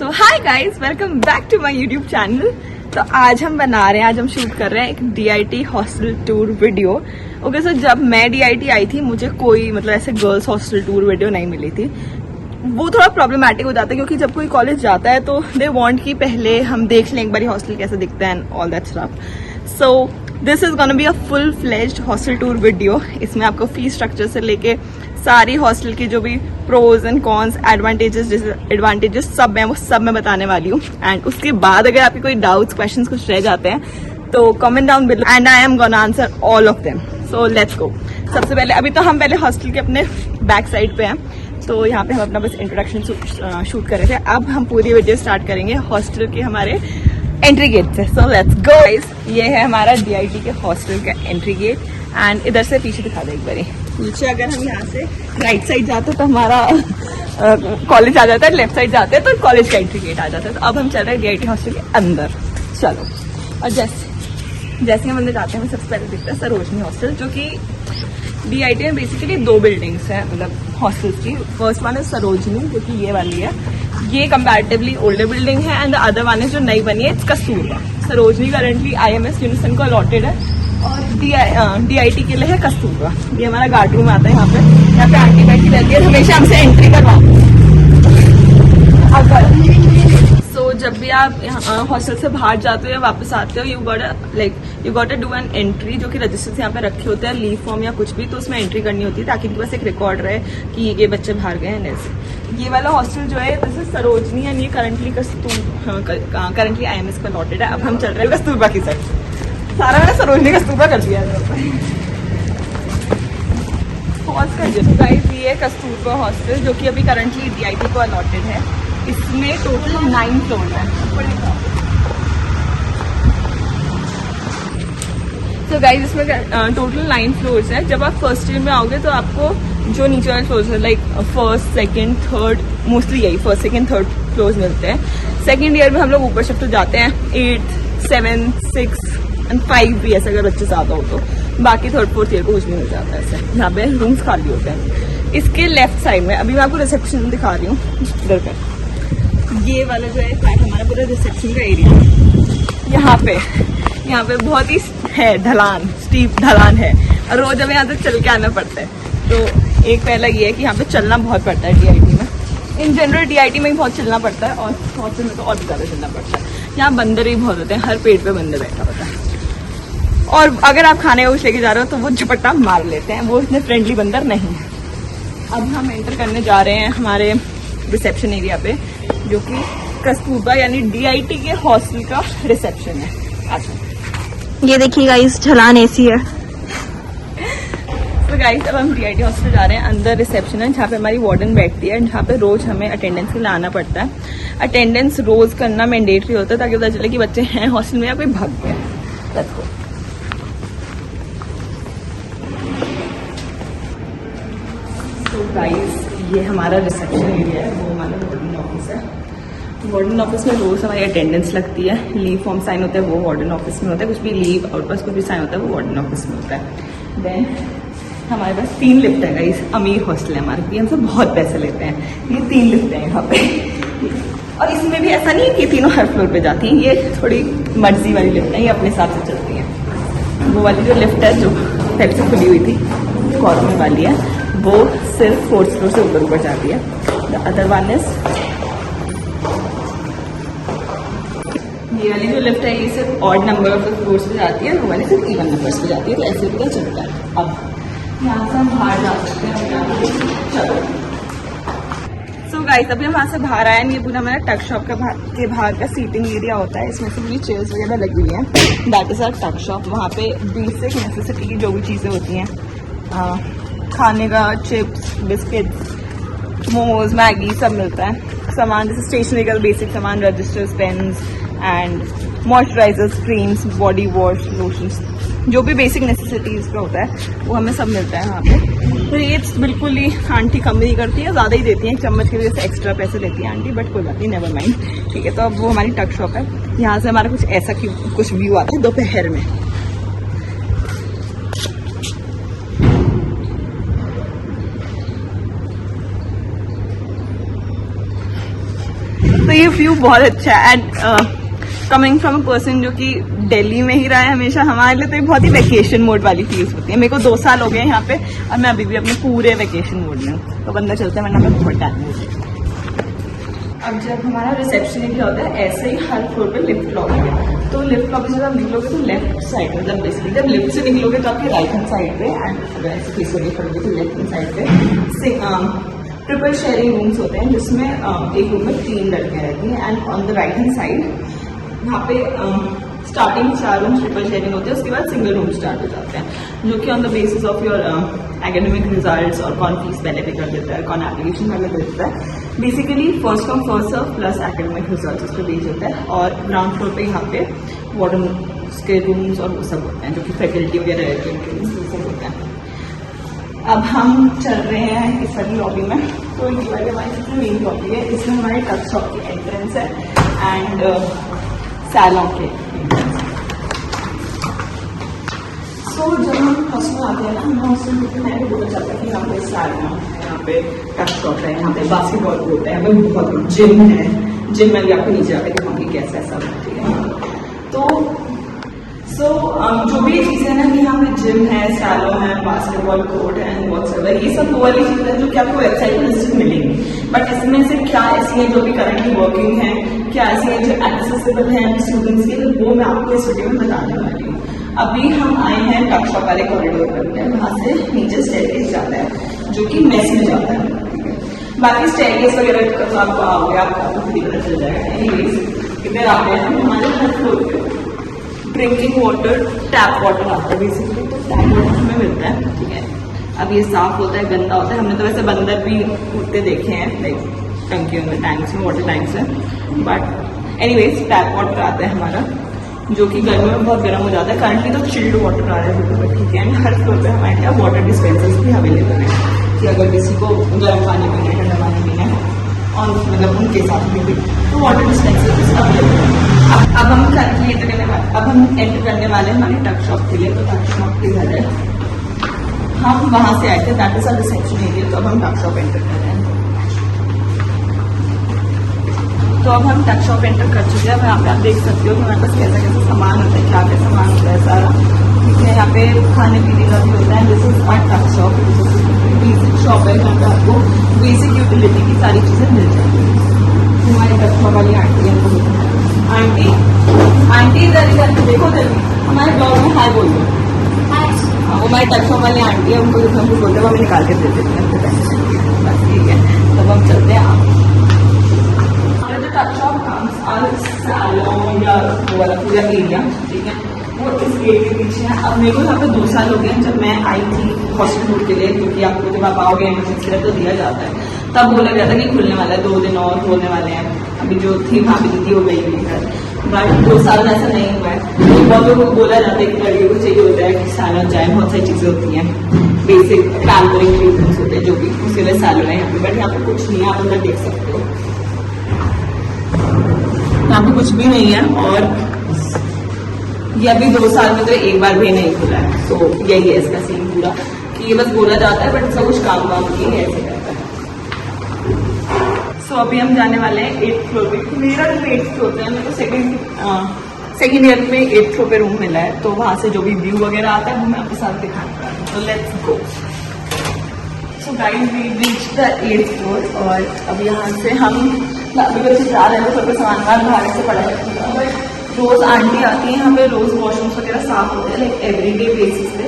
So hi guys, welcome back to my YouTube channel. तो आज हम बना रहे हैं, आज हम शूट कर रहे हैं एक DIT hostel tour video. Okay, so जब मैं DIT आई थी मुझे कोई मतलब ऐसे गर्ल्स हॉस्टल टूर वीडियो नहीं मिली थी। वो थोड़ा प्रॉब्लमेटिक हो जाता है क्योंकि जब कोई कॉलेज जाता है तो दे वांट कि पहले हम देख लें एक बार हॉस्टल कैसे दिखता है and all that stuff. So this is gonna be a full fledged hostel tour video. इसमें आपको फीस स्ट्रक्चर से लेके सारी हॉस्टल की जो भी प्रोज एंड कॉन्स, एडवांटेजेस सब है वो सब मैं बताने वाली हूँ। एंड उसके बाद अगर आपके कोई डाउट्स, क्वेश्चंस कुछ रह जाते हैं तो comment down below and I am gonna answer all of them. So let's go. सबसे पहले अभी तो हम पहले हॉस्टल के अपने बैक साइड पे हैं, तो यहाँ पे हम अपना बस इंट्रोडक्शन शूट कर रहे थे। अब हम पूरी वीडियो स्टार्ट करेंगे हॉस्टल के हमारे एंट्री गेट से। So let's go guys. ये है हमारा DIT के हॉस्टल का एंट्री गेट एंड इधर से पीछे दिखा दे एक बारी। पीछे अगर हम यहाँ से राइट साइड जाते तो हमारा कॉलेज आ जाता है, लेफ्ट साइड जाते हैं तो कॉलेज का एंट्री गेट आ जाता है। तो अब हम चल रहे हैं DIT हॉस्टल के अंदर। चलो, और जैसे हम अंदर जाते हैं सबसे पहले दिखता है सरोजनी हॉस्टल, जो कि DIT में बेसिकली दो बिल्डिंग्स हैं मतलब हॉस्टल्स की। फर्स्ट वन है सरोजनी, जो कि ये वाली है, ये कंपैरेटिवली ओल्डर बिल्डिंग है। एंड द अदर वन है जो नई बनी है, Kasturba. Sarojini currently IMS unison को अलॉटेड है और DIT के लिए है कस्तूरबा। ये हमारा गार्ड रूम आता है यहाँ पे आंटी बैठी रहती है, हमेशा हमसे एंट्री करवाओ। सो जब भी आप हॉस्टल से बाहर जाते हो या वापस आते हो, you got do an entry, जो कि रजिस्टर से यहाँ पे रखे होते हैं, लीव फॉर्म या कुछ भी, तो उसमें एंट्री करनी होती है ताकि इनके पास एक रिकॉर्ड रहे कि ये बच्चे बाहर गए हैं। ऐसे ये वाला हॉस्टल जो है दिस इज सरोजनी एंड ये करंटली करंटली IMS का अलॉटेड है। अब हम चल रहे हैं कस्तूरबा की साइड। सारा मैंने सरोजनी कस्तूरबा कर दिया है। गाइस, ये कस्तूरबा हॉस्टल जो कि अभी करंटली DIT को अलॉटेड है। इसमें टोटल 9 फ्लोर है। तो गाइस, इसमें टोटल 9 फ्लोर्स है। जब आप फर्स्ट ईयर में आओगे तो आपको जो नीचे वाले फ्लोर्स है like first, second, third, mostly यही फर्स्ट, सेकंड, थर्ड फ्लोर्स मिलते हैं। सेकंड ईयर में हम लोग ऊपर शिफ्ट हो जाते हैं 8, 7, 6 एंड 5 भी, ऐसे अगर बच्चे ज्यादा हो तो। बाकी थर्ड फोर्थ ईयर को कुछ भी मिल जाता है ऐसे। यहाँ पे रूम्स खाली होते हैं। इसके लेफ्ट साइड में अभी मैं आपको रिसेप्शन दिखा रही हूँ। इधर पे ये वाला जो है फ्लैट हमारा पूरा रिसेप्शन का एरिया। यहाँ पे बहुत ही है ढलान, स्टीप ढलान है और रोज हमें यहाँ से चल के आना पड़ता है। तो एक पहला ये है कि यहाँ पे चलना बहुत पड़ता है DIT में। इन जनरल DIT में ही बहुत चलना पड़ता है और हॉस्टल में तो और भी ज़्यादा चलना पड़ता है। यहाँ बंदर ही बहुत होते हैं, हर पेड़ पे बंदर बैठा होता है। और अगर आप खाने का कुछ लेके जा रहे हो तो वो झपट्टा मार लेते हैं, वो इतने फ्रेंडली बंदर नहीं है। अब हम एंटर करने जा रहे हैं हमारे रिसेप्शन एरिया पे, जो कि कस्तूरबा यानी DIT के हॉस्टल का रिसेप्शन है। अच्छा, ये देखिए गाइस, ढलान ऐसी है। तो गाइस, अब हम DIT हॉस्टल जा रहे हैं। अंदर रिसेप्शन है जहाँ पे हमारी वार्डन बैठती है, जहाँ पे रोज हमें अटेंडेंस के लिए आना पड़ता है। अटेंडेंस रोज करना मैंडेटरी होता है ताकि पता चले कि बच्चे हैं हॉस्टल में या कोई भाग गए। Let's go. तो गाइस, ये हमारा रिसेप्शन एरिया है, वो हमारा वार्डन ऑफिस है। वार्डन ऑफिस में रोज हमारी अटेंडेंस लगती है, लीव फॉर्म साइन होता है वो वार्डन ऑफिस में होता है, कुछ भी लीव आउट पास कुछ भी साइन होता है वो वार्डन ऑफिस में होता है। देन हमारे पास 3 लिफ्ट है गाइस। अमीर हॉस्टल है हमारे, हमसे बहुत पैसे लेते हैं। ये 3 लिफ्ट है यहाँ पे और इसमें भी ऐसा नहीं है कि तीनों हर फ्लोर पे जाती हैं, ये थोड़ी मर्जी वाली लिफ्ट है, ये अपने हिसाब से चलती हैं। वो वाली जो लिफ्ट है जो पहले से खुली हुई थी, कॉर्नर वाली है, वो सिर्फ 4th फ्लोर से ऊपर जाती है। द अदर वन इज ये वाली जो लिफ्ट है, ये सिर्फ ऑड नंबर ऑफ फ्लोर्स पे जाती है, वो वाली सिर्फ इवन नंबर्स पे जाती है। तो ऐसे पता चलता है। अब यहाँ से हम बाहर जा सकते हैं। चलो, सो गाइस, अभी हम वहाँ से बाहर आए। ये पूरा हमारा टक शॉप के बाहर का सीटिंग एरिया होता है। इसमें से पूरी चेयर्स वगैरह लगी हुई हैं। दैट इज आवर टक शॉप। वहाँ पे बेसिक नेसेसिटी की जो भी चीज़ें होती हैं, खाने का, चिप्स, बिस्किट्स, मोमोज, मैगी, सब मिलता है। सामान जैसे स्टेशनरी का बेसिक सामान, registers, pens and moisturisers, creams, body wash, lotions, जो भी बेसिक नेसेसिटीज का होता है वो हमें सब मिलता है वहाँ पे। रेट्स बिल्कुल ही आंटी कम नहीं करती है, ज़्यादा ही देती हैं। चम्मच की वजह से एक्स्ट्रा पैसे लेती है आंटी, बट कोई बात नहीं, नेवर माइंड। ठीक है, तो अब वो हमारी टक शॉप है। यहाँ से हमारा कुछ ऐसा कुछ व्यू आता है दोपहर में। तो ये व्यू बहुत अच्छा है and coming from a person जो कि दिल्ली में ही रहा है हमेशा, हमारे लिए तो ये बहुत ही वेकेशन मोड वाली फील्स होती है। मेरे को 2 साल हो गए यहाँ पे और मैं अभी भी अपने पूरे वेकेशन मोड में हूँ। तो बंदा चलते हैं वरना मैं बहुत टाइम हो जाए। अब जब हमारा रिसेप्शन एरिया होता है ऐसे ही हर फ्लोर पे लिफ्ट लॉबी है। तो लिफ्ट लॉबी से जब आप निकलोगे तो लेफ्ट साइड मतलब बेसिकली जब लिफ्ट से निकलोगे तो आपके राइट हैंड साइड पे एंड अगर ऐसे फेस करके खड़ोगे तो लेफ्ट हैंड साइड पे ट्रिपल शेयरिंग रूम्स होते हैं जिसमें एक रूम में 3 लड़कियां रहती हैं and on the right hand side यहाँ पे स्टार्टिंग 4 रूम ट्रिपल शेयरिंग होते हैं, उसके बाद सिंगल रूम स्टार्ट हो जाते हैं जो कि on the basis of your academic results और कौन फीस पहले पे कर देता है, कौन एप्लीकेशन पहले कर देता है। Basically first come first serve plus academic result उस पर बेस होता है। और ग्राउंड फ्लोर पे यहाँ पे वार्डन के रूम्स और वो सब होते हैं जो कि फैकल्टी वगैरह रहते हैं वो सब होता है। अब हम चल रहे हैं इस वाली लॉबी में। तो ये वाली हमारी सबसे मेन लॉबी है, इसमें हमारे टच शॉप की एंट्रेंस है एंड सैलॉन के। तो जब हम हॉस्टल आते हैं ना, हम हॉस्टल में मैंने बोला जाता है कि यहाँ पे सैलॉन है, यहाँ पे टच शॉप है, यहाँ पे बास्केटबॉल कोर्ट है, यहाँ पे बहुत जिम है। जिम में भी आपको नीचे आकर दिखाऊंगी कैसा ऐसा होती है। तो जो भी चीज़ें है ना कि यहाँ पे जिम है, सैलून है, बास्केटबॉल कोर्ट है एंड व्हाट्सएवर, ये सब वो वाली चीज़ें हैं जो कि आपको वेबसाइट पर लिस्ट मिलेंगी। बट इसमें से क्या ऐसी है जो भी करंटली वर्किंग है, क्या ऐसी है जो एक्सेसिबल है स्टूडेंट्स के लिए, वो मैं आपको इस वीडियो में बताने वाली हूँ। अभी हम आए हैं टच शॉप वाले कॉरिडोर पर, वहाँ से नीचे स्टेयरकेस जाता है जो कि मेस में जाता है। बाकी स्टेयरकेस वगैरह का तो आपको आओगे आपको खुद ही पता चल जाएगा। एनीवेज इधर आते हैं हमारे हर फ्लोर पे ड्रिंकिंग वाटर, टैप वाटर आता है बेसिकली। तो टैप वाटर हमें मिलता है, ठीक है। अब ये साफ होता है, गंदा होता है। हमने तो वैसे बंदर भी उठते देखे हैं लाइक टंकियों में, टैंक्स में, वाटर टैंक्स में। बट एनीवेज टैप वाटर आता है हमारा जो कि गर्मी में बहुत गर्म हो जाता है। करंटली तो चिल्ड वाटर आ रहा है, ठीक है। हर फ्लोर पे हमारे यहाँ वाटर डिस्पेंसर्स भी अवेलेबल है कि अगर किसी को गर्म पानी पीना है, ठंडा पानी पीना है और मतलब उनके साथ में भी तो वाटर डिस्पेंसर्स अवेलेबल है। अब हम एंटर करने वाले हैं हमारे टक शॉप के लिए। तो टक शॉप के घर है, हम वहां से आए थे, that is our reception area. तो अब हम टक शॉप एंटर कर रहे हैं। तो अब हम टक शॉप एंटर कर चुके हैं। यहाँ पे आप देख सकते हो कि हमारे पास कैसा कैसा सामान होता है, क्या क्या सामान होता है सारा, ठीक है। यहाँ पे खाने पीने का भी होता है। दिस इज आवर टक शॉप, बेसिक शॉप है जहाँ पे आपको बेसिक यूटिलिटी की सारी चीजें मिल जाएंगी। हमारी टक शॉप वाली आंटी है, आंटी इधर देखो जल्दी, हमारे ब्लॉग में हाय बोल दो। हाँ, वो हमारी टक शॉप वाली आंटी है, उनको हमको बोलते हैं वो हमें निकाल के दे देते हैं। बस ठीक है, तब हम चलते हैं। आप टच शॉप सैलून या वो वाला पूरा एरिया, ठीक है, वो इस गेट के पीछे है। अब मेरे को यहाँ पे 2 साल हो गए जब मैं आई थी हॉस्पिटल के लिए, क्योंकि आपको जब आप आओगे एमरजेंसी तो दिया जाता है, तब बोला गया था कि खुलने वाला है, 2 दिन और खोलने वाले हैं। अभी जो थी भाभी दीदी हो गई है घर, बट 2 साल ऐसा नहीं हुआ है। तो बहुत लोगों को बोला जाता है कि लड़कियों को चाहिए होता है कि सैलून जाए, बहुत सारी चीजें होती हैं, बेसिक पैम्परिंग ट्रीटमेंट्स होते हैं जो भी, उसके लिए सैलून है यहाँ पे। बट यहाँ पे कुछ नहीं है, आप अंदर देख सकते हो, यहाँ पे कुछ भी नहीं है। और ये अभी 2 साल में तो एक बार भी नहीं खुला है। तो यही है इसका सीन पूरा, कि ये बस बोला जाता है बट इसका कुछ काम वाम की है ऐसे करता है। सो अभी हम जाने वाले हैं 8th फ्लोर पे। मेरा जो 8th फ्लोर पे है, मेरे को सेकेंड ईयर में 8th फ्लोर पे रूम मिला है। तो वहाँ से जो भी व्यू वगैरह आता है वो मैं आपके साथ दिखाने वाला हूँ। तो let's go. So guys we reach the 8th floor और अब यहाँ से हम अभी बच्चे जा रहे हैं, तो थोड़ा सामान बाहर से पड़ा है। रोज आंटी आती है यहाँ पे, रोज वॉशरूम्स वगैरह साफ होते हैं लाइक एवरीडे बेसिस पे।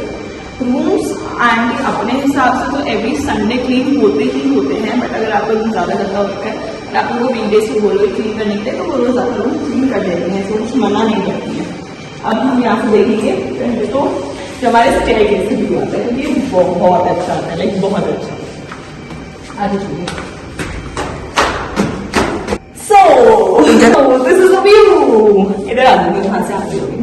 रूम्स आंटी अपने हिसाब से तो एवरी संडे क्लीन होते ही होते हैं, बट अगर आपका रूम ज़्यादा गंदा होता है और आप लोग वीकडेज को बोलोगे क्लीन करने के लिए तो वो रोज आप लोग क्लीन कर देते हैं, तो कुछ मना नहीं करती है। अब हम यहाँ से देखेंगे तो हमारे स्टेयरकेस से भी आता है, क्योंकि बहुत अच्छा आता है, लाइक बहुत अच्छा। आगे चलिए। This is the view. इधर आ जाओगे, वहां से आती होगी।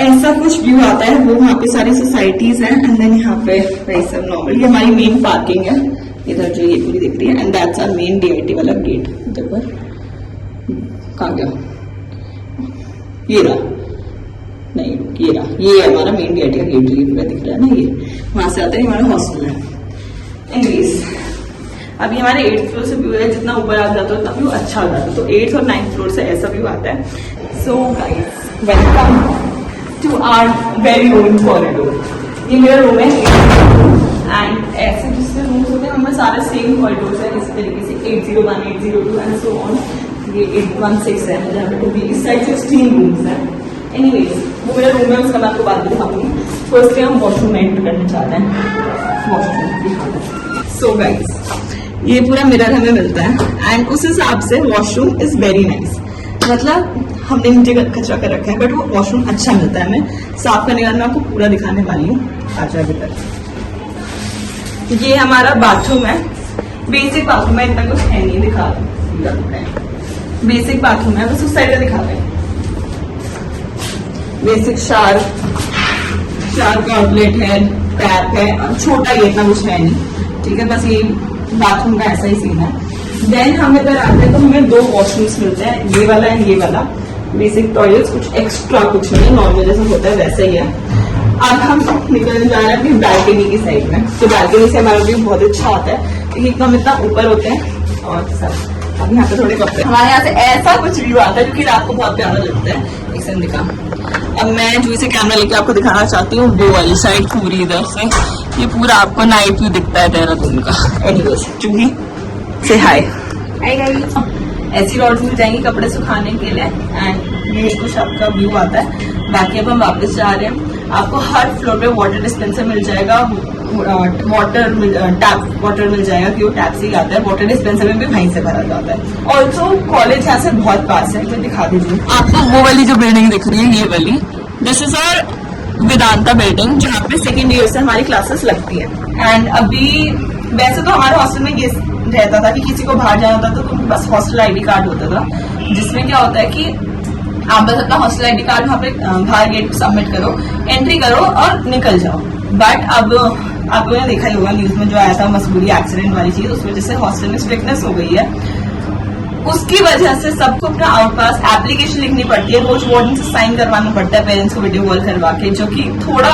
ऐसा कुछ व्यू आता है, वो वहाँ पे सारी सोसाइटीज हैं एंड देन यहाँ पे वही सब नॉर्मल। ये हमारी मेन पार्किंग है, इधर जो ये पूरी दिख रही है, and that's our main DIT वाला गेट। उधर पर कहाँ गया, ये रहा, नहीं ये रहा, ये हमारा मेन डीआईटी का गेट, ये पूरा दिख रहा है ना, ये वहां से आता है, हमारा हॉस्टल है। एनीवेज अभी हमारे 8th फ्लोर से व्यू है, जितना ऊपर आ जाता है उतना व्यू अच्छा हो जाता है, तो 8th और 9th फ्लोर से ऐसा व्यू आता है। So guys welcome to our very own corridor. ये मेरा रूम है एंड ऐसे जिसमें रूम्स होते हैं हमें सारे सेम कॉरिडोर है, इस तरीके से 801, 802 एंड सो ऑन। ये 816 है जहाँ पे भी इस साइड से 3 रूम्स हैं। एनीवेज वो मेरा रूम है, उसका मैं आपको बाद में दिखाऊंगी। फर्स्टली हम वॉशरूम एंटर करना चाहते हैं, वॉशरूम दिखाते हैं। सो गाइस ये पूरा मिरर हमें मिलता है एंड उस हिसाब से वॉशरूम इज वेरी नाइस। मतलब हमने नीचे कचरा कर रखा है बट वो वॉशरूम अच्छा मिलता है हमें। साफ करने के बाद मैं आपको पूरा दिखाने वाली हूँ, आ जाए अभी तक। ये हमारा बाथरूम है, बेसिक बाथरूम है, इतना कुछ है नहीं, दिखा दो। बेसिक बाथरूम है, बस उस साइड दिखा रहे हैं। बेसिक शावर का आउटलेट है, टैप है, छोटा ही इतना कुछ है नहीं, ठीक है। बस ये बाथरूम का ऐसा ही सीन है। देन हम इधर आते हैं तो हमें 2 वॉशरूम्स मिलते हैं, ये वाला एंड ये वाला। बेसिक टॉयलेट्स, कुछ एक्स्ट्रा कुछ नहीं है, नॉर्मल जैसा होता है वैसा ही है। अब हम निकलने जा रहे हैं अपनी बैल्कनी की साइड में। तो बैल्कनी से हमारा व्यू बहुत अच्छा आता है क्योंकि हम इतना ऊपर होते हैं। और सब अब यहाँ पे थोड़े कपड़े, हमारे यहाँ से ऐसा कुछ व्यू आता है जो कि रात को बहुत प्यारा लगता है। एक दिखा, अब मैं जो इसे कैमरा लेके आपको दिखाना चाहती हूँ वो वाली साइड पूरी इधर से, ये पूरा आपको नाइट व्यू दिखता है देहरादून का। एनीवेज चूही से हाय, ऐसी रॉड्स मिल जाएंगी कपड़े सुखाने के लिए एंड ये कुछ आपका व्यू आता है। बाकी अब हम वापस जा रहे हैं। आपको हर फ्लोर पे वाटर डिस्पेंसर मिल जाएगा, टैप वाटर मिल जाएगा कि वो टैप से ही आता है। वाटर डिस्पेंसर में भी वहीं से भरा जाता है। ऑल्सो कॉलेज यहाँ से बहुत पास है, मैं दिखा दीजिए आपको। वो वाली जो बिल्डिंग दिख रही है ये वाली, this is our Vedanta building, जहाँ पे सेकेंड ईयर से हमारी क्लासेस लगती है। एंड अभी वैसे तो हमारे हॉस्टल में ये रहता था कि किसी को बाहर जाना होता था तो बस हॉस्टल आईडी कार्ड होता था, जिसमें क्या होता है कि आप बस अपना हॉस्टल आईडी कार्ड वहाँ पे बाहर गेट पे सबमिट करो, एंट्री करो और निकल जाओ। बट अब आप लोगों ने देखा ही होगा न्यूज में जो आया था मसबूरी एक्सीडेंट वाली चीज, उस वजह से हॉस्टल में स्ट्रिक्टनेस हो गई है। उसकी वजह से सबको अपना आउटपास एप्लीकेशन लिखनी पड़ती है, रोज वार्डन से साइन करवाना पड़ता है पेरेंट्स को वीडियो कॉल करवा के, जो कि थोड़ा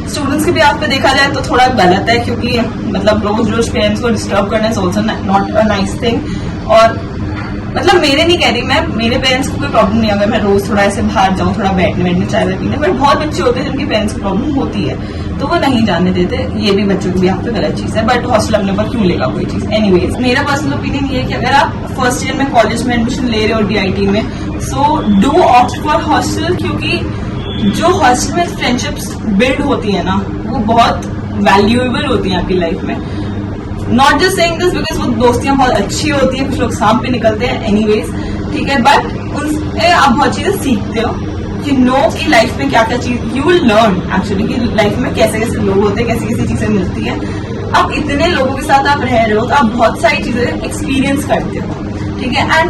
स्टूडेंट्स के भी आप पे देखा जाए तो थोड़ा गलत है क्योंकि मतलब रोज पेरेंट्स को डिस्टर्ब करना is also not a nice thing. और मतलब मेरे नहीं कह रही मैं, मेरे पेरेंट्स को कोई प्रॉब्लम नहीं अगर मैं रोज थोड़ा ऐसे बाहर जाऊँ, थोड़ा बैठने चाय पीने, बट बहुत बच्चे होते हैं जिनके पेरेंट्स को प्रॉब्लम होती है तो वो नहीं जाने देते। ये भी बच्चों की भी यहाँ पे गलत चीज है, बट हॉस्टल अपने ऊपर क्यों लेगा कोई चीज। एनीवेज मेरा पर्सनल ओपिनियन ये है कि अगर आप फर्स्ट ईयर में कॉलेज में एडमिशन ले रहे हो DIT में, so do opt for hostel, क्योंकि जो हॉस्टल में फ्रेंडशिप्स बिल्ड होती है ना वो बहुत वैल्यूएबल होती है आपकी लाइफ में। Not just saying this because वो दोस्तियां बहुत अच्छी होती है, कुछ लोग शाम पे निकलते हैं, एनीवेज ठीक है, बट उनसे आप बहुत चीजें सीखते हो कि नो की लाइफ में क्या क्या चीज यू विल लर्न एक्चुअली कि लाइफ में कैसे कैसे लोग होते हैं, कैसी कैसी चीजें मिलती है। अब इतने लोगों के साथ आप रह रहे हो तो आप बहुत सारी चीजें एक्सपीरियंस करते हो, ठीक है। एंड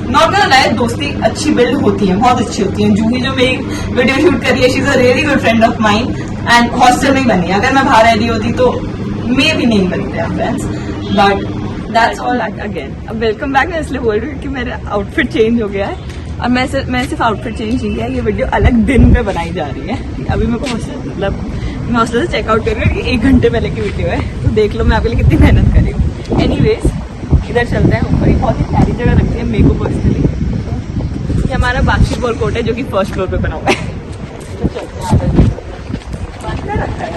नॉट गॉना लाई, दोस्ती अच्छी बिल्ड होती है, बहुत अच्छी होती है। जूही जो मेरी वीडियो शूट करी है, she is a really good friend of mine and hostel में ही बनी। अगर मैं बाहर रह रही होती तो मे भी नहीं बनते हैं friends, but that's all. Again अब वेलकम बैक, मैं इसलिए बोल रही हूँ कि मेरा आउटफिट चेंज हो गया है। और मैं सिर्फ आउटफिट चेंज नहीं है, ये वीडियो अलग दिन पे बनाई जा रही है। अभी मेरे को हॉस्टल मतलब मैं हॉस्टल से चेकआउट कर रही हूँ, 1 घंटे पहले की वीडियो है, तो देख लो मैं आपके लिए कितनी मेहनत करी हूँ। एनीवेज इधर चलते हैं ऊपर, बहुत ही प्यारी जगह लगती है मेरे को पर्सनली। ये हमारा बास्केटबॉल कोर्ट है जो कि फर्स्ट फ्लोर पे बना हुआ है। तो चलते हैं, बंद कर रखा है,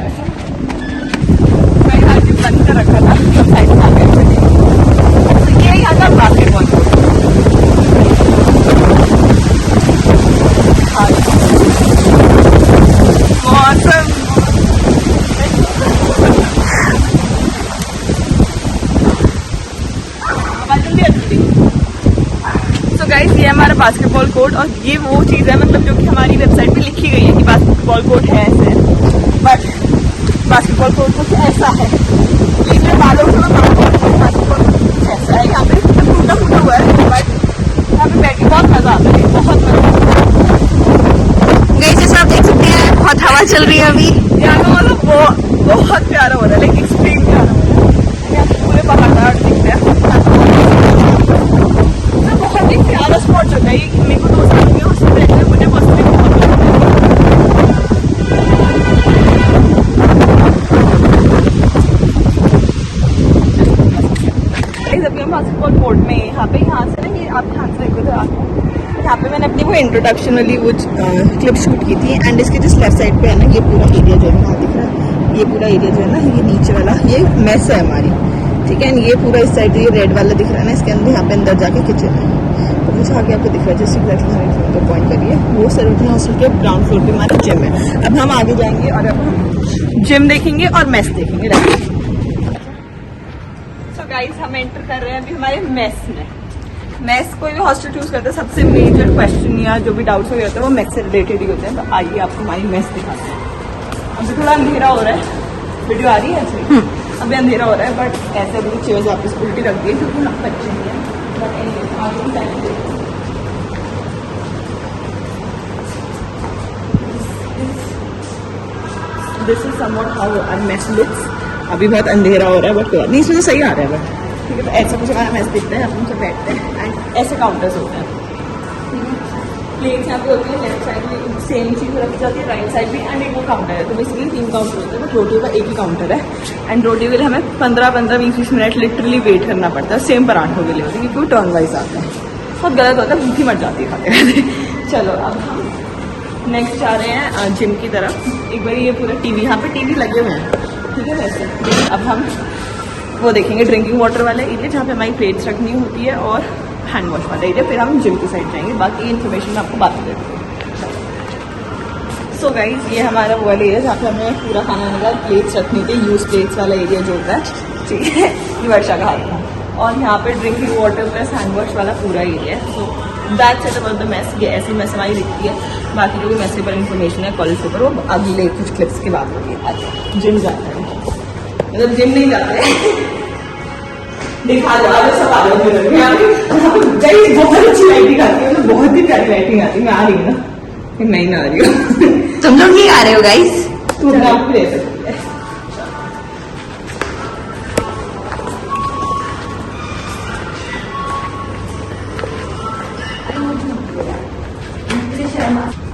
मैंने आज बंद कर रखा था, सब साइड में आ गए। तो ये यहाँ का बास्केटबॉल कोर्ट मौसम तो गाइस ये हमारा बास्केटबॉल कोर्ट, और ये वो चीज़ है मतलब जो कि हमारी वेबसाइट पे लिखी गई है कि बास्केटबॉल कोर्ट है ऐसे, बट बास्केटबॉल कोर्ट कुछ ऐसा है। इसमें बालों को बास्केटबॉल कुछ ऐसा है, यहाँ पे टूटा फूटा हुआ है, बट यहाँ पे बैठ के बहुत मजा आता है, बहुत मजा। जैसे आप देख सकते हैं बहुत हवा चल रही है अभी। यहाँ का मतलब बहुत प्यारा हो रहा है, लाइक एक्सट्रीम प्यारा हो रहा है। यहाँ पे पूरे पहाड़ दिखते हैं, तो बहुत ही प्यारा स्पॉट जो है। मेरे को 2 साल हो गए उसमें बैठे, मुझे पर्सनली बहुत पसंद है। बास्केटबॉल कोर्ट में यहाँ से ना ये आप ध्यान से देखो तो आपको यहाँ पे मैंने अपनी वो इंट्रोडक्शन वाली वो क्लिप शूट की थी। एंड इसके जिस लेफ्ट साइड पे है ना ये पूरा एरिया जो है वहाँ दिख रहा है, ये पूरा एरिया जो है ना ये नीचे वाला ये मेस है हमारी, ठीक है। ये पूरा इस साइड ये रेड वाला दिख रहा है ना, इसके अंदर यहाँ पे अंदर जाके किचन है। तो कुछ आगे आपको दिख रहा है जैसे एग्जैक्टली तो पॉइंट करिए वो सरोजनी हॉस्टल के ग्राउंड फ्लोर पे हमारा जिम है। अब हम आगे जाएंगे और अब हम जिम देखेंगे और मेस देखेंगे। सो गाइस हम एंटर कर रहे हैं अभी हमारे मेस में। मेस कोई भी हॉस्टल चूज करता है सबसे मेजर क्वेश्चन या जो भी डाउट्स हो जाते हैं वो मेस से रिलेटेड ही होते हैं। तो आइए आपको हमारी मेस दिखाते हैं। अभी थोड़ा अंधेरा हो रहा है, वीडियो आ रही है ऐसे अभी अंधेरा हो रहा है, बट ऐसे अभी चेयर्स वापस उल्टी रख दी क्योंकि हम बच्चे नहीं हैं। बट एनीवे आगे की side this is somewhat how our mess looks. अभी बहुत अंधेरा हो रहा है बट कोई नहीं, इसमें तो सही आ रहा है बट ठीक है। तो ऐसा कुछ हमारा मेस दिखता है, अपन सब बैठते हैं एंड ऐसे काउंटर्स होते हैं। प्लेट्स यहाँ पे होती है, लेफ्ट साइड में सेम चीज़ रखी जाती है, राइट साइड भी एंड एक वो काउंटर है। तो बेसिकली 3 काउंटर होते हैं बट रोटी का एक ही काउंटर है। एंड रोटी के लिए हमें 15-20 मिनट लिटरली वेट करना पड़ता है। सेम पराठों के लिए होती है क्योंकि वो टर्न वाइज आता है। बहुत गलत होता है, भूखी मर जाती है खाते खाते। चलो अब हम नेक्स्ट जा रहे हैं जिम की तरफ। एक बार ये पूरा टीवी, यहाँ पे टीवी लगे हुए हैं, ठीक है वैसे। अब हम वो देखेंगे ड्रिंकिंग वाटर वाला एरिया जहाँ पे हमारी प्लेट्स रखनी होती है और हैंड वॉश वाला एरिया। फिर हम जिम की साइड जाएंगे, बाकी इन्फॉर्मेशन मैं आपको बाद में देती हूँ। सो गाइज ये हमारा वो वाला एरिया जहाँ पे हमें पूरा खाना वाला प्लेट्स रखनी थी, यूज प्लेट्स वाला एरिया जो होता है, ठीक है। ये वर्षा का हाथ था। और यहाँ पे drinking water plus hand wash वाला पूरा एरिया है। So that's it about the mess. ये ऐसी मेस हमारी दिखती है। बाकी जो भी मेस के ऊपर इन्फॉर्मेशन है कॉलेज के ऊपर वो अगले कुछ क्लिप्स की बात होगी। अच्छा जिम जाते हैं, मतलब जिम नहीं जाते दिखा दो आगे सब आ जाओ। बहुत अच्छी लाइटिंग आती है, मतलब बहुत ही प्यारी लाइटिंग आती है। मैं आ रही हूँ ना, मैं ही ना आ रही हूँ। तुम लोग नहीं आ रहे हो गाइस? तू अपने आप ले सकती है।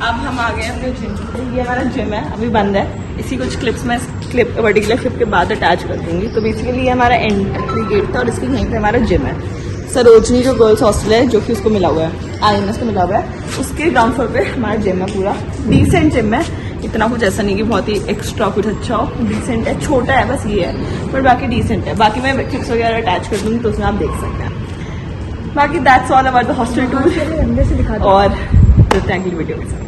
अब हम आ गए अपने जिम। ये हमारा जिम है, अभी बंद है। इसी कुछ क्लिप्स में क्लिप पर्टिकुलर क्लिप के बाद अटैच कर दूंगी। तो बेसिकली ये हमारा एंट्री गेट था और इसके यहीं पे हमारा जिम है। सरोजनी जो गर्ल्स हॉस्टल है जो कि उसको मिला हुआ है, IMS को मिला हुआ है, उसके ग्राउंड फ्लोर पे हमारा जिम है। पूरा डिसेंट जिम है, इतना कुछ ऐसा नहीं कि बहुत ही एक्स्ट्रा कुछ अच्छा हो, डिसेंट है। छोटा है बस ये है, पर बाकी डिसेंट है। बाकी मैं क्लिप्स वगैरह अटैच कर दूंगी तो उसमें आप देख सकते हैं। बाकी that's all about the hostel tour और मिलते हैं अगली वीडियो के साथ।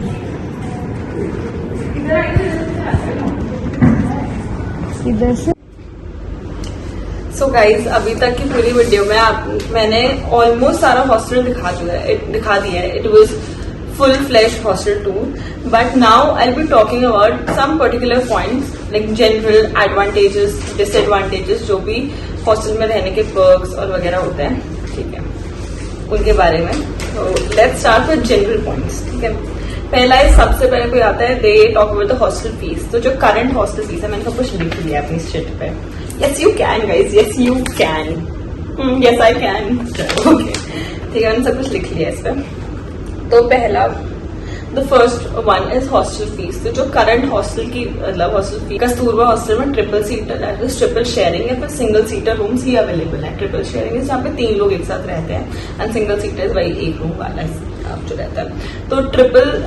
इधर से सो गाइज अभी तक की पूरी वीडियो में मैंने ऑलमोस्ट सारा हॉस्टल दिखा दिया है। It was full flash hostel tour, but now I will be talking about some particular points like general advantages, disadvantages जो भी हॉस्टल में रहने के पर्क्स और वगैरह होते हैं, ठीक है, उनके बारे में। तो let's start with general points, ठीक है। पहला है, सबसे पहले कोई आता है, they talk about the hostel fees. तो जो करंट हॉस्टल फीस है, मैंने सब कुछ लिख लिया अपनी शीट पे। Yes you can guys, yes you can, yes I can, okay, ठीक है, मैंने सब कुछ लिख लिया इस पे। तो पहला, the first one is hostel fees. तो जो करंट हॉस्टल की मतलब हॉस्टल फीस, कस्तूरबा हॉस्टल में ट्रिपल सीटर ट्रिपल शेयरिंग या फिर सिंगल सीटर रूम्स ही अवेलेबल है। ट्रिपल शेयरिंग है जहाँ पे 3 लोग एक साथ रहते हैं एंड सिंगल सीटर वही एक रूम वाला जो रहता है। तो triple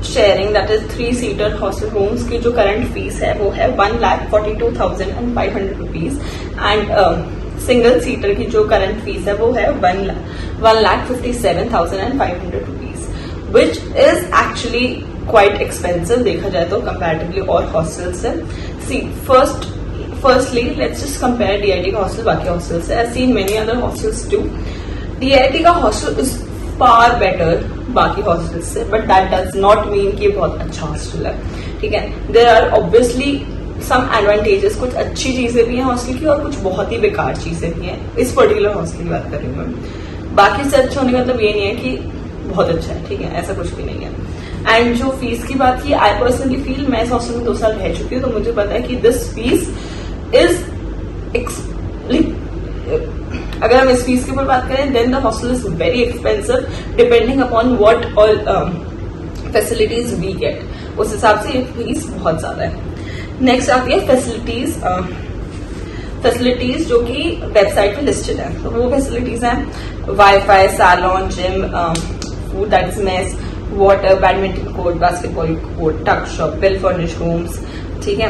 sharing that is 3 seater hostel rooms की जो करंट फीस है वो है 1,42,500 रुपीज एंड सिंगल सीटर की जो करंट फीस है वो है 1,57,500 rupees, which is actually quite expensive देखा जाए तो कंपैरेटिवली और हॉस्टल से। See firstly let's just compare DIT का हॉस्टल बाकी हॉस्टल से। I seen many other hostels too. DIT का हॉस्टल इज फार बेटर बाकी हॉस्टल से, but that does not mean कि बहुत अच्छा हॉस्टल है, ठीक है। There are obviously some advantages, कुछ अच्छी चीजें भी हैं हॉस्टल की और कुछ बहुत ही बेकार चीजें भी हैं। इस पर्टिकुलर हॉस्टल की बात कर रही हूँ मैं। बाकी से अच्छा होने का मतलब ये नहीं है कि बहुत अच्छा है, ठीक है, ऐसा कुछ भी नहीं है। एंड जो फीस की बात की, आई पर्सनली फील, मैं इस हॉस्टल में 2 साल रह चुकी हूँ तो मुझे पता है कि दिस फीस इज अगर हम इस फीस के ऊपर बात करें then the hostel is very expensive depending upon what all facilities we get. उस हिसाब से ये फीस बहुत ज्यादा है। नेक्स्ट आती है फैसिलिटीज। फैसिलिटीज जो कि वेबसाइट पे लिस्टेड है। तो वो फैसिलिटीज हैं wifi, salon, gym, food that is mess, water, badminton court, basketball court, tuck shop, well furnished rooms, ठीक है,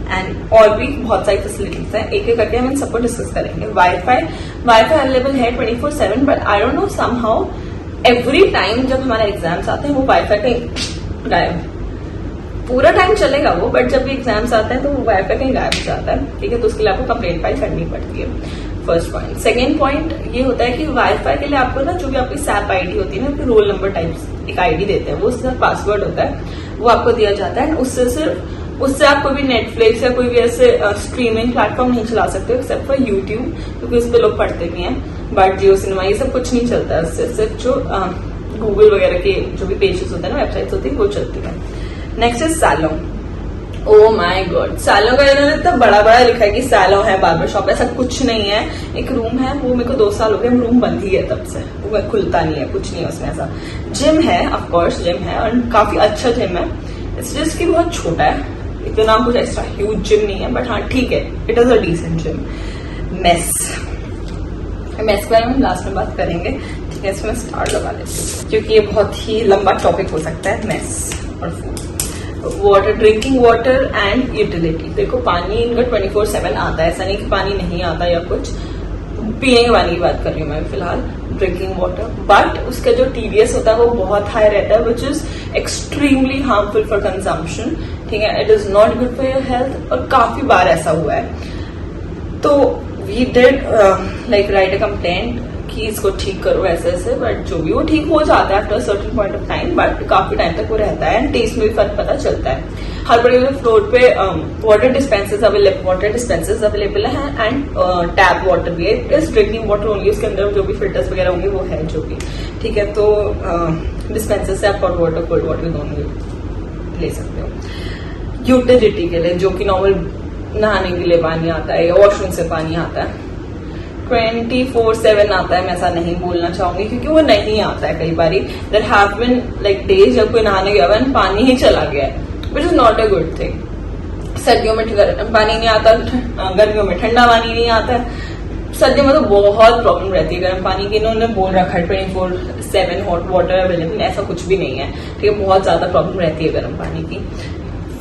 एंड और भी बहुत सारी फैसिलिटीज हैं। एक एक करके हम इन सबको डिस्कस करेंगे। वाईफाई अवेलेबल है 24/7, but I don't know somehow every time जब हमारे एग्जाम्स आते हैं वो वाईफाई कहीं गायब, पूरा टाइम चलेगा वो, बट जब भी एग्जाम्स आते हैं तो वो वाईफाई कहीं गायब हो जाता है, ठीक है। तो उसके लिए आपको कंप्लेंट फाइल करनी पड़ती है, फर्स्ट पॉइंट। सेकेंड पॉइंट ये होता है कि वाईफाई के लिए आपको ना जो भी आपकी सैप आईडी होती है ना, आपकी रोल नंबर टाइप्स एक आईडी देते हैं, वो उसका पासवर्ड होता है, वो आपको दिया जाता है। उससे आप कोई भी नेटफ्लिक्स या कोई भी ऐसे स्ट्रीमिंग प्लेटफॉर्म नहीं चला सकते एक्सेप्ट फॉर यूट्यूब, क्योंकि उस पर लोग पढ़ते भी हैं, बट जियो सिनेमा ये सब कुछ नहीं चलता है उससे, सिर्फ जो गूगल वगैरह के जो भी पेजेस होते हैं ना, वेबसाइट्स होती है, वो चलती है। Next is salon. Oh my God, salon का इन्होंने इतना बड़ा बड़ा लिखा है कि सैलून है, बार्बर शॉप, ऐसा कुछ नहीं है। एक रूम है, वो मेरे को 2 साल हो गए, रूम बंद ही है तब से, वो खुलता नहीं है, कुछ नहीं है उसमें ऐसा। जिम है, ऑफकोर्स जिम है, और काफी अच्छा जिम है। इट्स जस्ट कि बहुत छोटा है, इतना कुछ एक्स्ट्रा ह्यूज जिम नहीं है, बट हाँ ठीक है, it is a decent gym. Mess के बारे में लास्ट में बात करेंगे, ठीक है। इसमें स्टार लगा लेते हैं क्योंकि ये बहुत ही लंबा टॉपिक हो सकता है, मेस और food. Water, drinking water and utility. देखो पानी इनका 24/7 आता है, ऐसा नहीं कि पानी नहीं आता या कुछ। पीने के पानी की बात कर रही हूँ मैं फिलहाल, ड्रिंकिंग वाटर, बट उसका जो TDS होता है वो बहुत हाई रहता है, which is extremely harmful for consumption, ठीक है। It is not good for your health, और काफी बार ऐसा हुआ है। तो we did like write a complaint कि इसको ठीक करो ऐसे ऐसे, बट जो भी वो ठीक हो जाता है after certain point of time, but काफी टाइम तक वो रहता है, एंड टेस्ट में भी फर्क पता चलता है। हर बड़े बड़े फ्लोर पे वाटर डिस्पेंसर्स अवेलेबल है, एंड टैप वाटर भी है। इस ड्रिंकिंग वाटर ओनली, उसके अंदर जो भी फिल्टर्स वगैरह होंगे वो है जो भी, ठीक है। तो डिस्पेंसर से आप हॉट वाटर, कोल्ड वाटर दोनों ले सकते हो। यूटिलिटी के लिए जो कि नॉर्मल नहाने के लिए पानी आता है या वॉशरूम से पानी आता है, 24/7 आता है। मैं ऐसा नहीं बोलना चाहूंगी क्योंकि वो नहीं आता है। कई बारी there have been like days जब कोई नहाने गया और पानी ही चला गया है, which is not a good thing. सर्दियों में पानी नहीं आता, गर्मियों में ठंडा पानी नहीं आता है। सर्दियों में तो बहुत प्रॉब्लम रहती है गर्म पानी की। इन्होंने बोल रखा है 24/7 हॉट वाटर अवेलेबल, ऐसा कुछ भी नहीं है, ठीक है। बहुत ज्यादा प्रॉब्लम रहती है गर्म पानी की।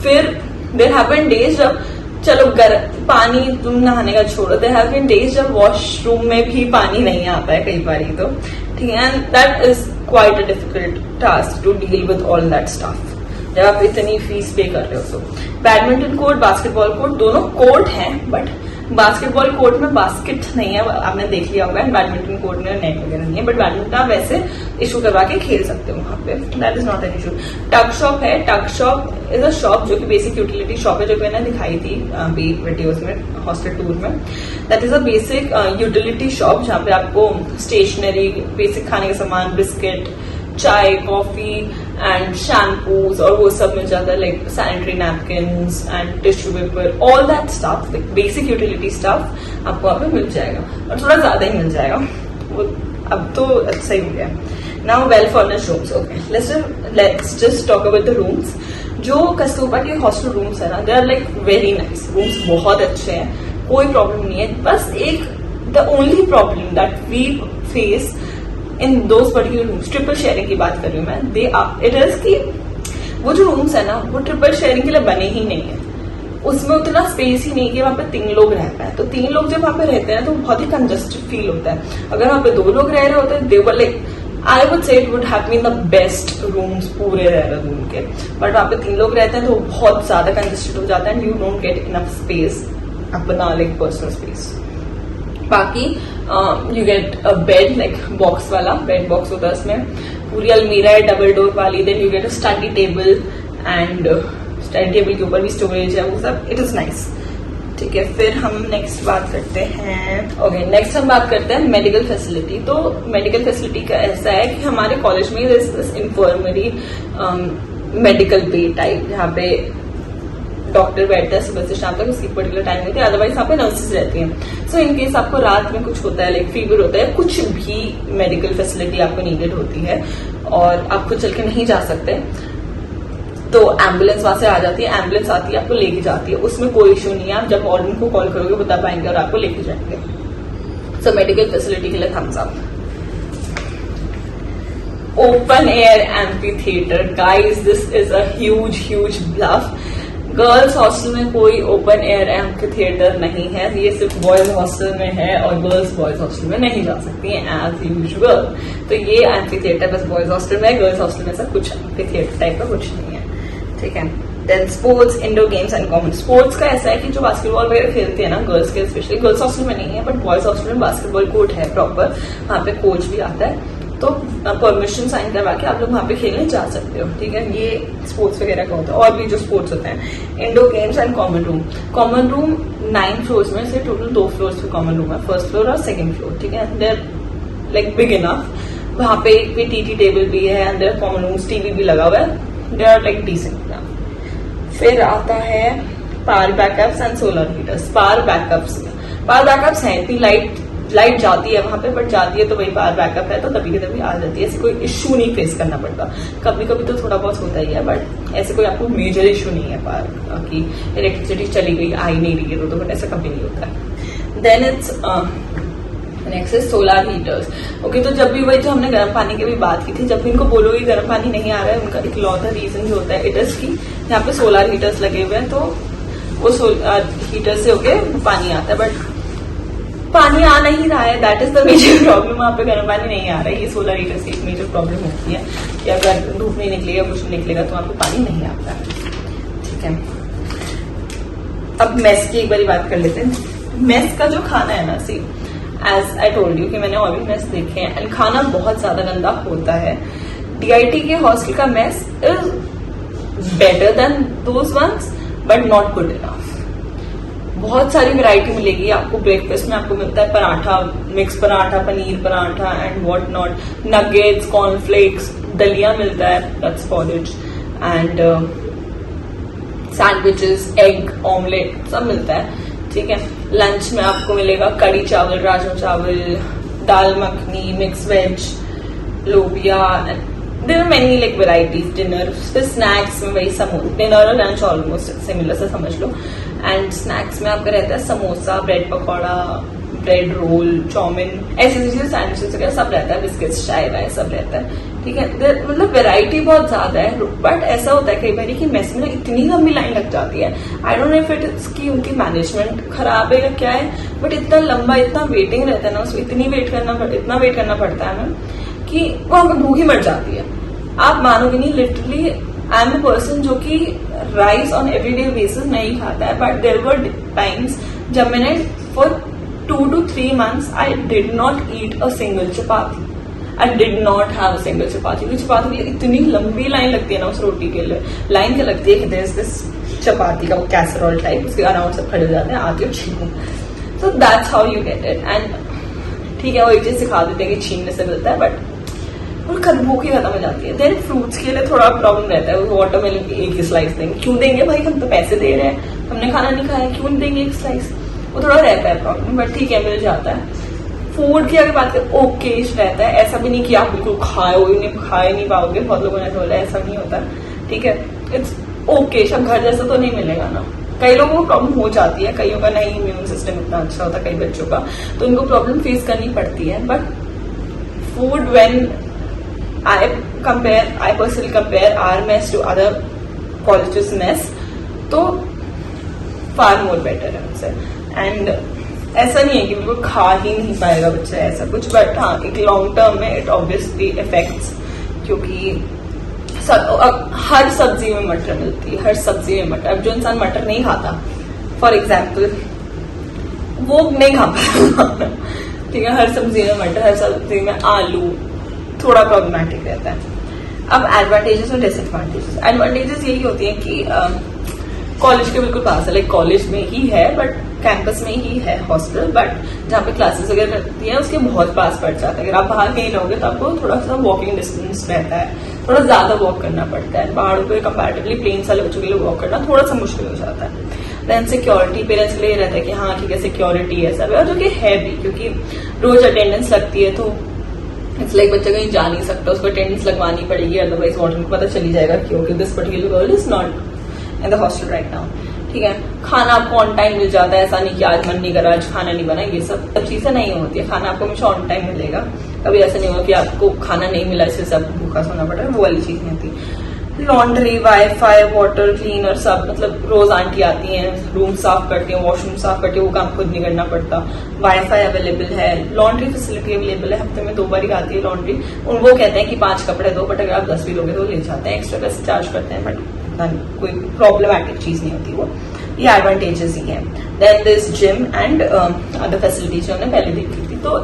फिर देयर हैव बीन डेज जब, चलो पानी तुम नहाने का छोड़ो, देयर हैव बीन डेज जब वॉशरूम में भी पानी नहीं आता है कई बारी, तो ठीक है। And that is quite a difficult task to deal with all that stuff जब आप इतनी फीस पे कर रहे हो। तो बैडमिंटन कोर्ट, बास्केटबॉल कोर्ट, दोनों कोर्ट हैं, बट बास्केटबॉल कोर्ट में बास्केट नहीं है, आपने देख लिया होगा, एंड बैडमिंटन कोर्ट में नेट वगैरह नहीं है, बट बैडमिंटन आप वैसे इशू करवा के खेल सकते हो वहां पे, that is not an issue. टक शॉप है, टक शॉप इज अ शॉप जो कि बेसिक यूटिलिटी शॉप है, जो मैंने दिखाई थी वीडियोज में, हॉस्टल टूर में। That is a basic utility shop जहाँ पे आपको स्टेशनरी, बेसिक खाने के सामान, बिस्किट, चाय, कॉफी एंड शैम्पूज और वो सब मिल जाता है, like sanitary napkins and tissue paper, all that stuff, like basic utility stuff आपको वहां पे मिल जाएगा, और थोड़ा ज्यादा ही मिल जाएगा वो, अब तो अच्छा ही हो गया। Now well furnished rooms, okay, let's just talk about the rooms. जो कस्तूरबा के हॉस्टल रूम्स है ना, they are like very nice rooms, बहुत अच्छे हैं, कोई प्रॉब्लम नहीं है। बस एक the only problem that we face in those particular rooms, triple sharing की बात कर रही हूँ मैं, दे इट इज कि वो जो रूम्स है ना, वो ट्रिपल शेयरिंग के लिए बने ही नहीं है। उसमें उतना स्पेस ही नहीं कि वहां पे 3 लोग रह पाए। तो 3 लोग जब वहां पे रहते हैं तो बहुत ही कंजस्टेड फील होता है। अगर वहां पे 2 लोग रह रहे होते हैं, they were like, I would say it would have been the best rooms पूरे रह रूम के, बट वहां पे 3 लोग रहते हैं तो बहुत ज्यादा कंजस्टेड हो जाता है, and you don't get enough space, अपना लाइक पर्सनल स्पेस। बाकी you get a bed, like box वाला बेड बॉक्स होता है, उसमें पूरी अलमीरा है डबल डोर वाली। Then you get a study table, and study table के ऊपर भी स्टोरेज है, वो सब, इट इज नाइस, ठीक है। फिर हम नेक्स्ट बात करते हैं, ओके, नेक्स्ट हम बात करते हैं मेडिकल फैसिलिटी। तो मेडिकल फैसिलिटी का ऐसा है कि हमारे कॉलेज में इन्फॉर्मरी मेडिकल बे टाइप, जहाँ पे डॉक्टर बैठता है सुबह से शाम तक, उसकी पर्टिकुलर टाइम होती है, अदरवाइज यहाँ पे नर्सेज रहती हैं। सो इन केस आपको रात में कुछ होता है, लाइक फीवर होता है, कुछ भी मेडिकल फैसिलिटी आपको नीडेड होती है और आप खुद चल के नहीं जा सकते, तो एम्बुलेंस वहां से आ जाती है, एम्बुलेंस आती है, आपको लेके जाती है, उसमें कोई इशू नहीं है। आप जब वार्डन को कॉल करोगे बता पाएंगे और आपको लेके जाएंगे। सो मेडिकल फैसिलिटी के लिए thumbs up. Open air amphitheatre, guys this is a huge bluff. Girls hostel में कोई ओपन एयर एम्फी थिएटर नहीं है, ये सिर्फ बॉयज हॉस्टल में है और गर्ल्स बॉयज हॉस्टल में नहीं जा सकती हैं एज यूजुअल। तो ये एम्फी थिएटर बस बॉयज हॉस्टल में है, गर्ल्स हॉस्टल में सब कुछ एम्फी थिएटर टाइप का कुछ नहीं है, ठीक है। Then sports, indoor games and common. Sports का ऐसा है कि जो बास्केटबॉल वगैरह खेलते हैं ना गर्ल्स के, स्पेशली गर्ल्स हॉस्टल में नहीं है बट बॉयज हॉस्टल में बास्केटबॉल कोर्ट है प्रॉपर, वहां पे कोच भी आता है, तो परमिशन साइन करवा के आप लोग वहां पे खेलने जा सकते हो, ठीक है। ये स्पोर्ट्स वगैरह का होता है। और भी जो स्पोर्ट्स होते हैं, indoor games and common room. Common room 9 floors में से टोटल 2 फ्लोर्स पे कॉमन रूम है, फर्स्ट फ्लोर और सेकंड फ्लोर, ठीक है। देयर लाइक बिग इनफ, वहां पे टीटी टेबल भी है and their common rooms, TV भी लगा हुआ है, दे आर लाइक डिसेंट। फिर आता है power backups and solar heaters. Power backups हैं, इतनी लाइट जाती है वहां पे, बट जाती है तो वही पावर बैकअप है, तो तभी के तभी आ जाती है, ऐसे कोई इश्यू नहीं फेस करना पड़ता। कभी कभी तो थोड़ा बहुत होता ही है बट ऐसे कोई आपको मेजर इश्यू नहीं है पावर की इलेक्ट्रिसिटी चली गई, आ ही नहीं रही है तो ऐसा कभी नहीं होता है। Then it's next is solar heaters. Okay, तो जब भी वही जो हमने गर्म पानी की भी बात की थी, जब भी इनको बोलोगे गर्म पानी नहीं आ रहा है, उनका इकलौता रीजन जो होता है इट इज की यहाँ पे सोलर हीटर्स लगे हुए हैं, तो वो सोलर हीटर से होके पानी आता है, बट पानी आ नहीं रहा है, that is the major problem. वहां पे गर्म पानी नहीं आ रहा है, ये सोलर हीटर की एक मेजर प्रॉब्लम होती है कि अगर धूप नहीं निकलेगा, कुछ नहीं निकलेगा तो वहां पे पानी नहीं आता है, ठीक है। अब मेस की एक बारी बात कर लेते हैं। मेस का जो खाना है ना, सी एज आई टोल्ड यू कि मैंने और भी मेस देखे हैं एंड खाना बहुत ज्यादा गंदा होता है। डीआईटी के हॉस्टल का mess is better than those ones but not good enough. बहुत सारी वैरायटी मिलेगी आपको। ब्रेकफास्ट में आपको मिलता है paratha, mix paratha, paneer paratha and what not, nuggets, cornflakes, दलिया मिलता है, that's porridge and sandwiches, egg omelette सब मिलता है, ठीक है। लंच में आपको मिलेगा कड़ी चावल, राजमा चावल, दाल मखनी, मिक्स वेज, लोबिया, there are many like varieties. Dinner, फिर स्नैक्स में वही समोसा, डिनर और लंच ऑलमोस्ट सिमिलर से समझ लो। एंड स्नैक्स में आपका रहता है samosa, bread pakora, bread roll, chowmein, ऐसी चीजें, सैंडविचेस वगैरह सब रहता है, बिस्किट्स, चाय वाय सब रहता है, ठीक है। मतलब वेराइटी बहुत ज्यादा है, बट ऐसा होता है कई बार कि मेस में ना इतनी लंबी लाइन लग जाती है। I don't know if it is की उनकी मैनेजमेंट खराब है या क्या है, बट इतना लंबा, इतना वेटिंग रहता है ना, उसको इतना वेट करना पड़ता है ना कि वहां पर भूख ही मर जाती है। आप मानोगे नहीं, literally I am a person जो कि राइस ऑन एवरीडे बेसिस नहीं खाता है, बट देयर वर टाइम्स जब मैंने for 2 to 3 months I did not eat a single chapati. I did not have a single chapati. क्योंकि चपाती के लिए इतनी लंबी लाइन लगती है ना उस रोटी के लिए, लाइन क्या लगती है कि देयर इज दिस चपाती का वो कैसरोल टाइप, उसके अराउंड सब खड़े हो जाते हैं, आती है छीनो। So that's how you get it. And ठीक है, वो एक चीज सिखा देते हैं कि छीनने से मिलता है, बट भूख ही खत्म हो जाती है। देन फ्रूट्स के लिए थोड़ा प्रॉब्लम रहता है, वाटरमेलन की एक ही स्लाइस देंगे, क्यों देंगे भाई, हम तो पैसे दे रहे हैं, हमने खाना नहीं खाया, क्यों देंगे एक स्लाइस, वो थोड़ा रहता है प्रॉब्लम, बट ठीक है, मिल जाता है। फूड की अगर बात करें, ओके रहता है, ऐसा भी नहीं कि आप बिल्कुल खा नहीं पाओगे, बहुत लोगों ने बोला ऐसा नहीं होता, ठीक है। इट्स ओके, सब घर जैसा तो नहीं मिलेगा ना। कई लोगों को प्रॉब्लम हो जाती है, कईयों का नहीं इम्यून सिस्टम इतना अच्छा होता, कई बच्चों का, तो उनको प्रॉब्लम फेस करनी पड़ती है। But food when I personally compare our mess to other colleges mess, तो far more better है उनसे। एंड ऐसा नहीं है कि बिल्कुल खा ही नहीं पाएगा बच्चा ऐसा कुछ, बट हाँ एक लॉन्ग टर्म में इट ऑब्वियसली इफेक्ट्स, क्योंकि हर सब्जी में मटर मिलती है, हर सब्जी में मटर। अब जो इंसान मटर नहीं खाता, फॉर एग्जाम्पल, वो नहीं खा पाता, ठीक है। हर सब्जी में मटर, हर सब्जी में आलू, थोड़ा प्रॉब्लमैटिक रहता है। अब एडवांटेजेस और डिसएडवांटेजेस। एडवांटेजेस यही होती है कि कॉलेज के बिल्कुल पास है, लाइक कॉलेज में ही है, बट कैंपस में ही है हॉस्टल, बट जहाँ पे क्लासेस वगैरह रहती है उसके बहुत पास पड़ जाता है। अगर आप बाहर कहीं रहोगे तो आपको थोड़ा सा वॉकिंग डिस्टेंस रहता है, थोड़ा ज्यादा वॉक करना पड़ता है। पहाड़ों पे कंपैरेटिवली प्लेन्स वाले बच्चों के लिए वॉक करना थोड़ा सा मुश्किल हो जाता है। देन सिक्योरिटी, पेरेंट्स के लिए रहता है कि हाँ ठीक है सिक्योरिटी है सब, और जो कि है भी, क्योंकि रोज अटेंडेंस लगती है, तो इट्स लाइक बच्चा कहीं जा नहीं सकता, उसको अटेंडेंस लगवानी पड़ेगी, अदरवाइज वार्डन को पता चली जाएगा कि okay this particular girl is not in the hostel right now. ठीक है, खाना आपको ऑन टाइम मिल जाता है, ऐसा नहीं कि आज मन नहीं करा आज खाना नहीं बना, ये सब चीजें नहीं होती है। खाना आपको हमेशा ऑन टाइम मिलेगा, कभी ऐसा नहीं होगा कि आपको खाना नहीं मिला इससे सब भूखा सोना पड़ रहा है, वो वाली चीज नहीं होती। लॉन्ड्री, वाईफाई, वाटर क्लीनर सब, मतलब रोज आंटी आती हैं, रूम साफ करती हैं, वॉशरूम साफ करती है, वो काम खुद नहीं करना पड़ता। वाईफाई अवेलेबल है, लॉन्ड्री फैसिलिटी अवेलेबल है, हफ्ते में 2 बार ही आती है लॉन्ड्री। वो कहते हैं कि 5 कपड़े दो, बट अगर आप 10 भी लोगे तो ले जाते हैं, एक्स्ट्रा पैसे चार्ज करते हैं, बट कोई प्रॉब्लमैटिक चीज नहीं होती वो। ये एडवांटेजेस ही हैं। Then this gym and other facilities जो हमने पहले देखी थी, तो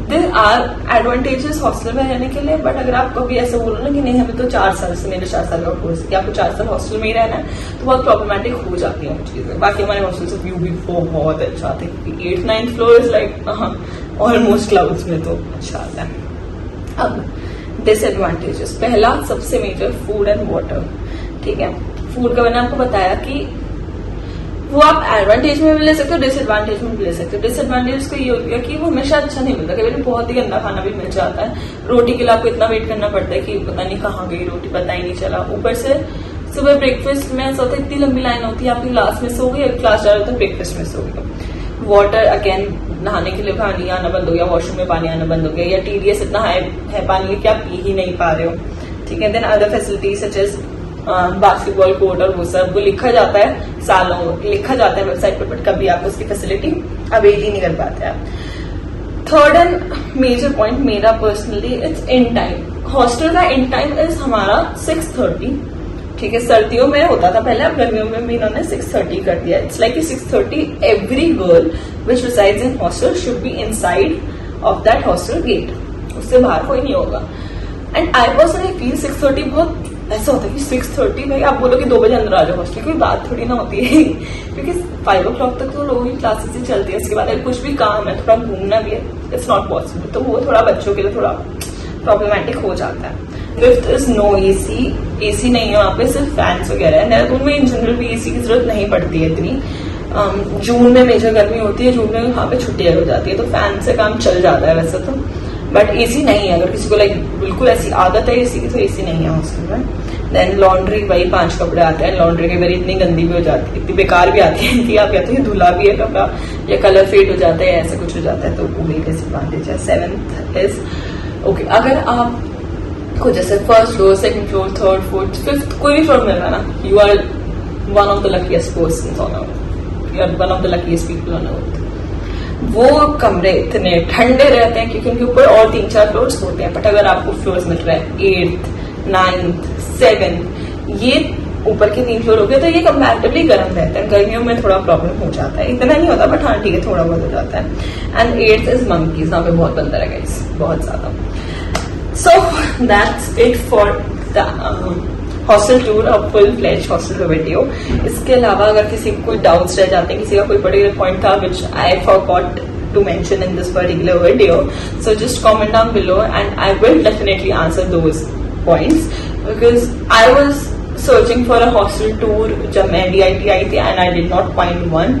देयर आर एडवांटेजेस हॉस्टल में रहने के लिए। बट अगर आप कभी ऐसा बोलो ना कि नहीं हमें तो 4 साल से, मेरे 4 साल का कोर्स है, आपको 4 साल हॉस्टल में ही रहना है, तो बहुत प्रॉब्लमेटिक हो जाती है वो चीजें। बाकी हमारे हॉस्टल से व्यू भी बहुत अच्छा आता है, 8th 9th floor is like almost clouds में, तो अच्छा आता है। अब डिसएडवांटेजेस, पहला सबसे मेजर फूड एंड वाटर। ठीक है, फूड का मैंने आपको बताया कि वो आप एडवांटेज में भी ले सकते हो, डिसएडवांटेज में भी ले सकते हो। डिसएडवांटेज को ये हो गया कि वो हमेशा अच्छा नहीं मिलता, कभी बहुत ही गंदा खाना भी मिल जाता है। रोटी के लिए आपको इतना वेट करना पड़ता है कि पता नहीं कहाँ गई रोटी, पता ही नहीं चला। ऊपर से सुबह ब्रेकफास्ट में ऐसा होता है, इतनी लंबी लाइन होती है, आपकी क्लास मिस हो गई, क्लास जा रहे हो तो ब्रेकफास्ट मिस हो गया। वाटर अगेन, नहाने के लिए पानी आना बंद हो गया, वॉशरूम में पानी आना बंद हो गया, या टीडीएस इतना है पानी कि आप पी ही नहीं पा रहे हो। ठीक है, then other facilities such as basketball court और वो सब, वो लिखा जाता है सालों, लिखा जाता है वेबसाइट पर, बट कभी आप उसकी फैसिलिटी अवेल ही नहीं कर पाते आप। थर्ड एंड मेजर पॉइंट मेरा personally, it's in time. Hostel का इन टाइम इज हमारा 6:30। ठीक है, सर्दियों में होता था पहले, अब गर्मियों में भी इन्होंने 6:30 कर दिया। It's like 6:30 every girl which resides in hostel should be inside of that hostel gate, उससे बाहर कोई नहीं होगा। एंड आई पर्सनली फील 6:30 बहुत ऐसा होता है कि 6:30 भाई आप बोलो कि 2 बजे अंदर आ जाओ हॉस्टल, कोई बात थोड़ी ना होती है क्योंकि 5 o'clock तक तो लोगों की क्लासेस ही चलती है, इसके बाद अगर कुछ भी काम है, थोड़ा घूमना भी है, इट्स नॉट पॉसिबल, तो वो थोड़ा बच्चों के लिए थोड़ा प्रॉब्लमेटिक हो जाता है। Fifth is no AC, AC नहीं है वहाँ पे, सिर्फ फैंस वगैरह है। देहरादून में इन जनरल भी एसी की जरूरत नहीं पड़ती है इतनी। जून में मेजर गर्मी होती है, जून में वहाँ पे छुट्टियां हो जाती है, तो फैन से काम चल जाता है वैसे तो, बट एसी नहीं है। अगर किसी को लाइक बिल्कुल ऐसी आदत है एसी की, तो एसी नहीं है हॉस्टल में। देन लॉन्ड्री, वही 5 कपड़े आते हैं, लॉन्ड्री कई बार इतनी गंदी भी हो जाती है, इतनी बेकार भी आती है कि आप या तो ये धुला भी है कपड़ा या कलर फेड हो जाता है, ऐसा कुछ हो जाता है, तो वो भी डिसएडवांटेज है। 7th इज ओके, अगर आप को जैसे 1st floor, 2nd floor, 3rd, 4th, 5th कोई भी फ्लोर मिल रहा है ना, you are one of the luckiest person on earth, you are one of the luckiest people on earth. वो कमरे इतने ठंडे रहते हैं क्योंकि उनके ऊपर और 3-4 फ्लोर्स होते हैं, बट अगर आपको फ्लोर्स मिल रहा है 8th, 9th, 7th, ये ऊपर के 3 फ्लोर हो गए, तो ये कंपैरेटिवली गर्म रहता है। गर्मियों में थोड़ा प्रॉब्लम हो जाता है, इतना नहीं होता बट हाँ ठीक है, थोड़ा बहुत हो जाता है। एंड 8th इज मंकीज, यहाँ पे बहुत बंदर है गाइस, बहुत ज्यादा। So that's it for the hostel tour, a full-fledged hostel video. इसके अलावा अगर किसी को कोई डाउट्स रह जाते हैं, किसी का कोई पर्टिकुलर पॉइंट था which I forgot to mention in this particular video, so just comment down below and I will definitely answer those points because I was searching for a hostel tour जब मैं DIT आई थी and I did not find one,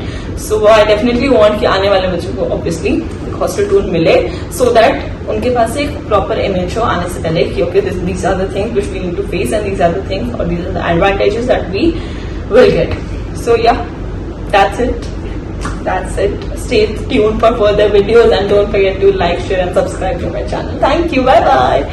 so I definitely want कि आने वाले बच्चों को obviously hostel tour मिले, so that उनके पास एक प्रॉपर इमेज हो आने से पहले कि okay these are the things which we need to face and these are the things or these are the advantages that we will get. So yeah, that's it. Stay tuned for further videos and don't forget to like, share and subscribe to my channel. Thank you, bye bye.